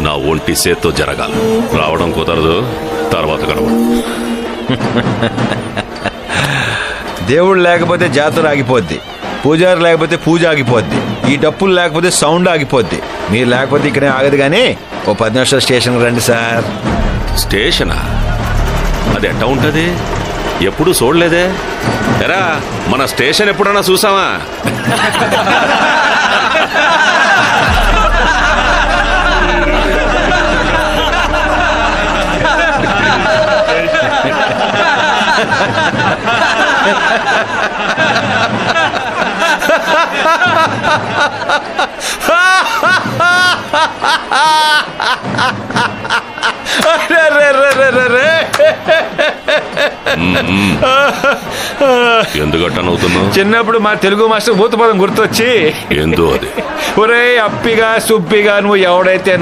నా ఒంటి చేత్తో జరగాలి. రావడం కుదరదు, తర్వాత గడవడం. దేవుడు లేకపోతే జాతర ఆగిపోద్ది, పూజారి లేకపోతే పూజ ఆగిపోద్ది, ఈ డప్పులు లేకపోతే సౌండ్ ఆగిపోద్ది. మీరు లేకపోతే ఇక్కడే ఆగదు. కానీ ఓ 10 నిమిషాలు స్టేషన్కి రండి సార్. స్టేషనా? అది ఎట్టా ఉంటది? ఎప్పుడు చూడలేదే. ఎరా, మన స్టేషన్ ఎప్పుడన్నా చూసావా? ఎందుకట్ట నవ్వుతున్నావు? చిన్నప్పుడు మా తెలుగు మాస్టర్ భూతపదం గుర్తొచ్చి. ఏందో అది? ఒరే అప్పిగా సుప్పిగా నువ్వు ఎవడైతే